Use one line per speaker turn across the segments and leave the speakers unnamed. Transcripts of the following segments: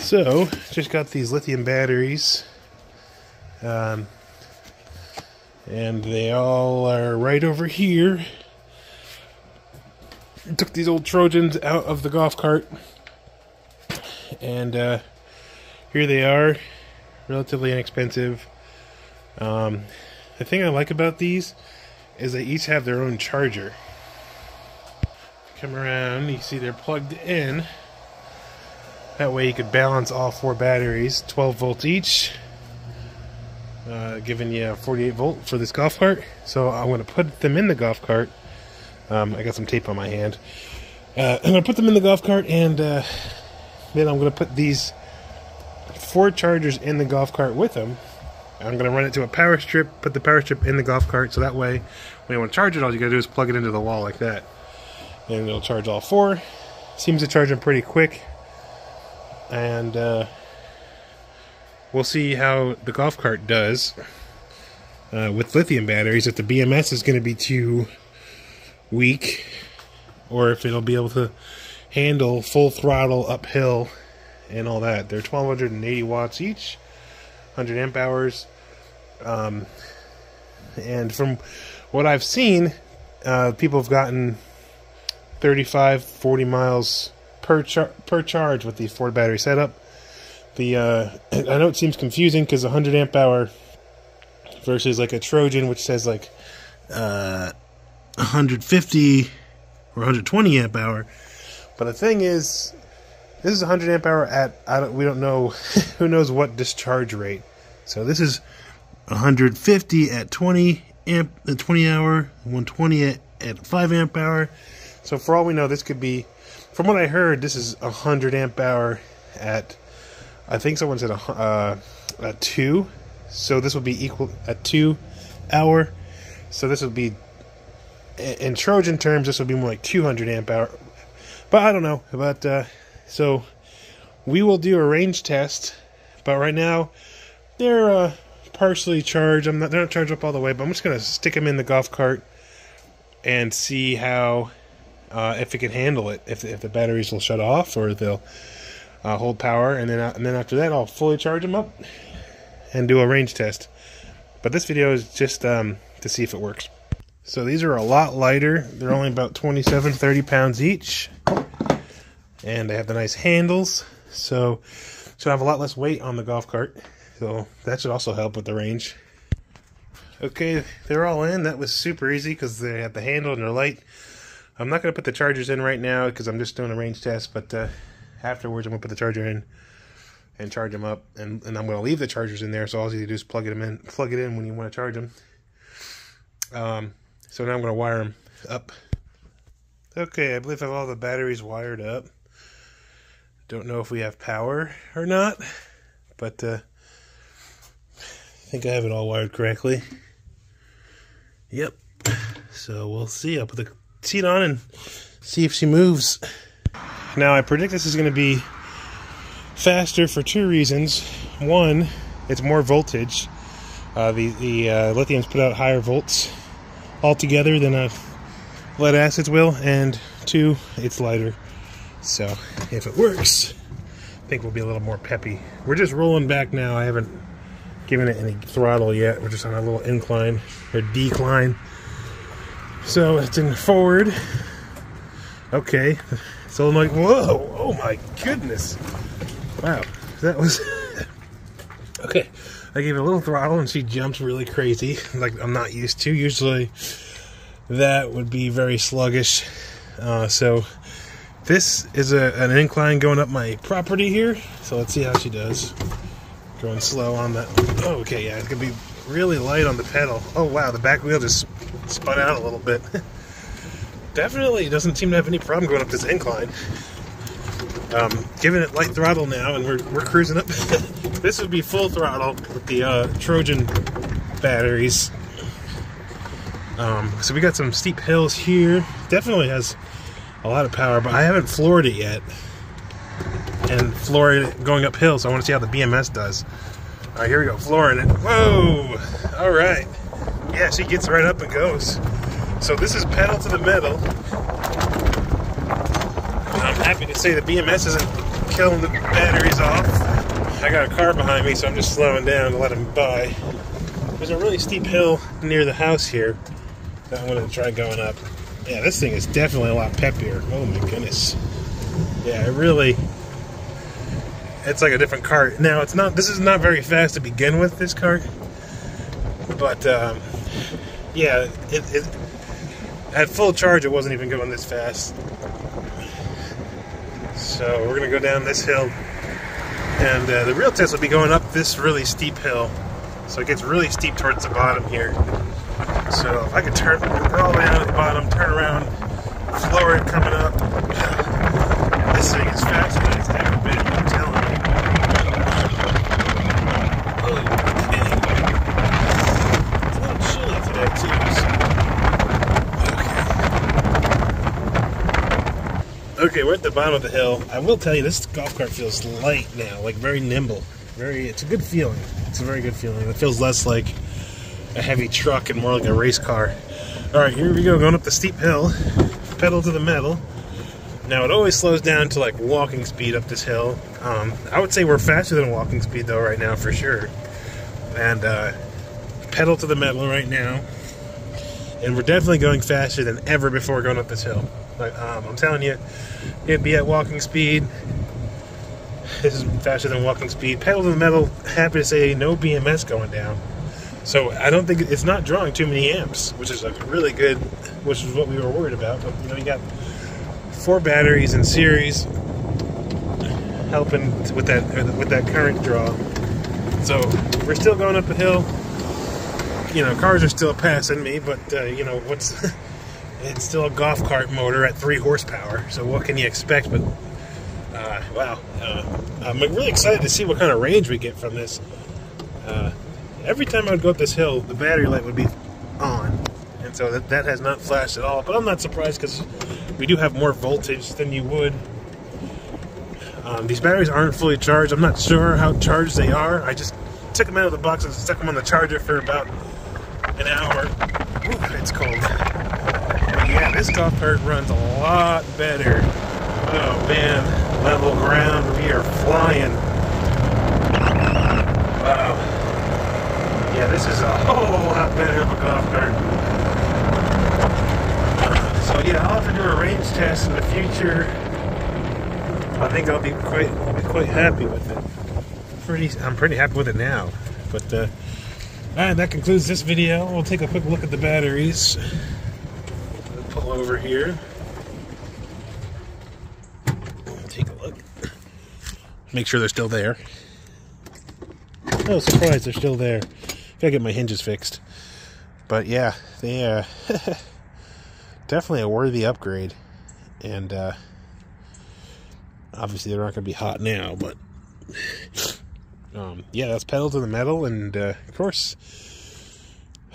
So, just got these lithium batteries, and they all are right over here. Took these old Trojans out of the golf cart, and here they are, relatively inexpensive. The thing I like about these is they each have their own charger. Come around, you see they're plugged in. That way you could balance all 4 batteries, 12 volts each, giving you 48 volt for this golf cart. So I'm going to put them in the golf cart. I got some tape on my hand. I'm going to put them in the golf cart, and then I'm going to put these 4 chargers in the golf cart with them. I'm going to run it to a power strip, put the power strip in the golf cart, so that way when you want to charge it, all you got to do is plug it into the wall like that. And it'll charge all 4. Seems to charge them pretty quick. And we'll see how the golf cart does with lithium batteries, if the BMS is going to be too weak, or if it'll be able to handle full throttle uphill and all that. They're 1280 watts each, 100 amp hours, and from what I've seen, people have gotten 35-40 miles per charge with the 4 battery setup. I know it seems confusing because 100 amp hour versus like a Trojan, which says like 150 or 120 amp hour. But the thing is, this is 100 amp hour at we don't know who knows what discharge rate. So this is 150 at 20 hour, 120 at 5 amp hour. So for all we know, this could be, from what I heard, this is 100 amp hour at, I think someone said at 2. So this would be equal at 2 hour. So this would be, in Trojan terms, this would be more like 200 amp hour. But I don't know. But so we will do a range test. But right now they're partially charged. They're not charged up all the way. But I'm just gonna stick them in the golf cart and see how. If it can handle it, if the batteries will shut off, or if they'll hold power, and then after that I'll fully charge them up and do a range test. But this video is just to see if it works. So these are a lot lighter. They're only about 27-30 pounds each, and they have the nice handles, so should have a lot less weight on the golf cart. So that should also help with the range. Okay, they're all in. That was super easy because they have the handle and they're light. I'm not going to put the chargers in right now because I'm just doing a range test, but afterwards I'm going to put the charger in and charge them up, and I'm going to leave the chargers in there, so all you do is plug it in when you want to charge them. So now I'm going to wire them up. Okay, I believe I have all the batteries wired up. Don't know if we have power or not, but I think I have it all wired correctly. Yep. So we'll see. I'll put the seat on and see if she moves. Now I predict this is going to be faster for 2 reasons. One, it's more voltage. The lithiums put out higher volts altogether than lead acids will, and 2, it's lighter. So if it works, I think we'll be a little more peppy. We're just rolling back now. I haven't given it any throttle yet. We're just on a little incline or decline. So it's in forward. Okay. So I'm like, whoa, oh my goodness. Wow, that was... Okay, I gave it a little throttle and she jumps really crazy, like I'm not used to. Usually that would be very sluggish. So this is an incline going up my property here. So let's see how she does. Going slow on that. Oh, okay, yeah, it's going to be really light on the pedal. Oh wow, the back wheel just spun out a little bit. Definitely doesn't seem to have any problem going up this incline. Giving it light throttle now, and we're cruising up. This would be full throttle with the Trojan batteries. So we got some steep hills here. Definitely has a lot of power, but I haven't floored it yet. And floored it going uphill, so I want to see how the BMS does. Alright, here we go, flooring it. Whoa! Alright. Yeah, she gets right up and goes. So this is pedal to the metal. I'm happy to say the BMS isn't killing the batteries off. I got a car behind me, so I'm just slowing down to let him by. There's a really steep hill near the house here that I'm going to try going up. Yeah, this thing is definitely a lot peppier. Oh my goodness. Yeah, it's like a different cart. Now, this is not very fast to begin with, this cart. But, yeah, at full charge, it wasn't even going this fast. So, we're going to go down this hill. And the real test will be going up this really steep hill. So, it gets really steep towards the bottom here. So, if I could go all the way down to the bottom, turn around, floor it coming up. This thing is faster than it's ever been, I'm telling you. Holy kidding. It's a little chilly today, too. So. Okay, we're at the bottom of the hill. I will tell you, this golf cart feels light now, like very nimble. It's a good feeling. It's a very good feeling. It feels less like a heavy truck and more like a race car. Alright, here we go, going up the steep hill. Pedal to the metal. Now, it always slows down to like walking speed up this hill. I would say we're faster than walking speed though right now for sure. And pedal to the metal right now. And we're definitely going faster than ever before going up this hill. Like, I'm telling you, it'd be at walking speed. This is faster than walking speed. Pedal to the metal, happy to say no BMS going down. So I don't think it's not drawing too many amps, which is like really good, which is what we were worried about. But you know, you got 4 batteries in series helping with that current draw. So we're still going up the hill. You know, cars are still passing me, but you know it's still a golf cart motor at 3 horsepower. So what can you expect? But wow, I'm really excited to see what kind of range we get from this. Every time I would go up this hill, the battery light would be on, and so that has not flashed at all. But I'm not surprised because we do have more voltage than you would. These batteries aren't fully charged. I'm not sure how charged they are. I just took them out of the box and stuck them on the charger for about an hour. Ooh, it's cold. But yeah, this golf cart runs a lot better. Oh man, level ground, we are flying. Wow. Yeah, this is a whole lot better of a golf cart. So yeah, I'll have to do a range test in the future. I think I'll be quite happy with it. I'm pretty happy with it now. But alright, that concludes this video. We'll take a quick look at the batteries. We'll pull over here. We'll take a look. Make sure they're still there. Oh, surprise, they're still there. Gotta get my hinges fixed. But yeah, they definitely a worthy upgrade. And obviously they're not gonna be hot now, but yeah, that's pedal to the metal. And of course,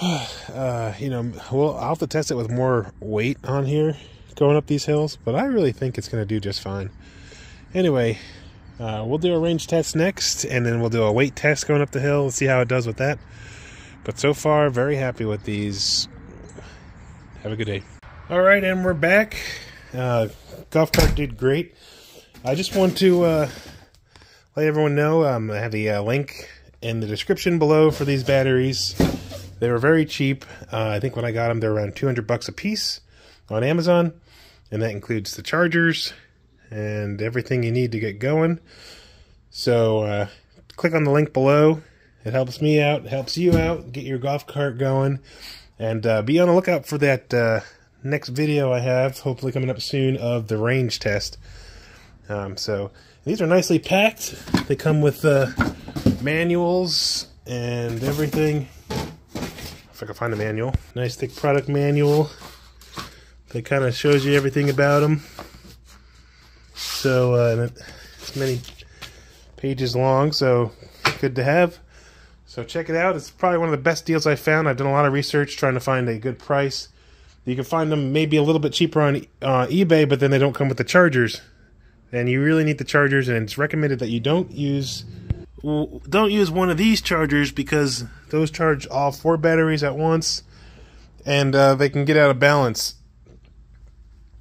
you know, I'll have to test it with more weight on here going up these hills, but I really think it's gonna do just fine. Anyway, we'll do a range test next, and then we'll do a weight test going up the hill and see how it does with that. But so far, very happy with these. Have a good day. Alright, and we're back. Golf cart did great. I just want to let everyone know I have a link in the description below for these batteries. They were very cheap. I think when I got them, they're around $200 a piece on Amazon. And that includes the chargers and everything you need to get going. So click on the link below. It helps me out, it helps you out, get your golf cart going. And be on the lookout for that next video I have, hopefully coming up soon, of the range test. So these are nicely packed. They come with manuals and everything. If I can find a manual. Nice thick product manual. That kind of shows you everything about them. So it's many pages long, so good to have. So check it out. It's probably one of the best deals I found. I've done a lot of research trying to find a good price. You can find them maybe a little bit cheaper on eBay, but then they don't come with the chargers. And you really need the chargers, and it's recommended that you don't use one of these chargers because those charge all 4 batteries at once, and they can get out of balance.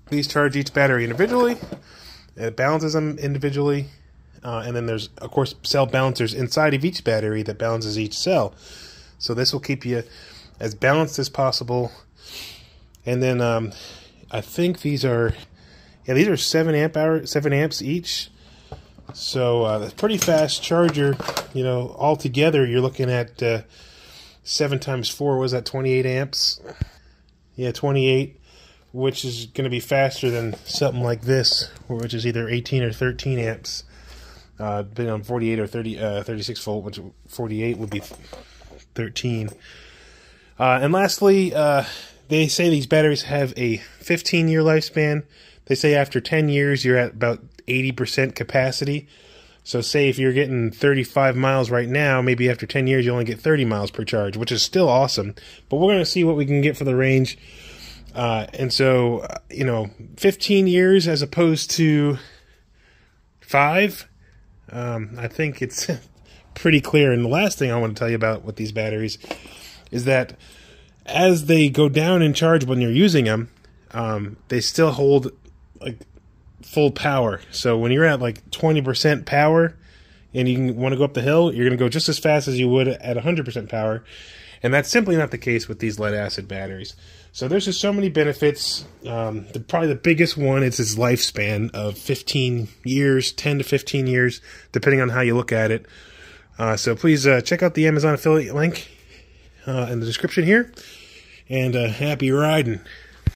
These charge each battery individually. It balances them individually, And then there's, of course, cell balancers inside of each battery that balances each cell. So this will keep you as balanced as possible. And then I think these are 7 amps each. So that's pretty fast charger. You know, altogether you're looking at 7 times 4. Was that 28 amps? Yeah, 28, which is going to be faster than something like this, which is either 18 or 13 amps, depending on 48 or 36 volt, which 48 would be 13. And lastly, they say these batteries have a 15-year lifespan. They say after 10 years, you're at about 80% capacity. So say if you're getting 35 miles right now, maybe after 10 years, you only get 30 miles per charge, which is still awesome. But we're going to see what we can get for the range. And so, you know, 15 years as opposed to 5, I think it's pretty clear. And the last thing I want to tell you about with these batteries is that as they go down in charge when you're using them, they still hold like full power. So when you're at like 20% power and you want to go up the hill, you're going to go just as fast as you would at 100% power. And that's simply not the case with these lead acid batteries. So there's just so many benefits. Probably the biggest one is its lifespan of 15 years, 10 to 15 years, depending on how you look at it. So please check out the Amazon affiliate link in the description here. And happy riding.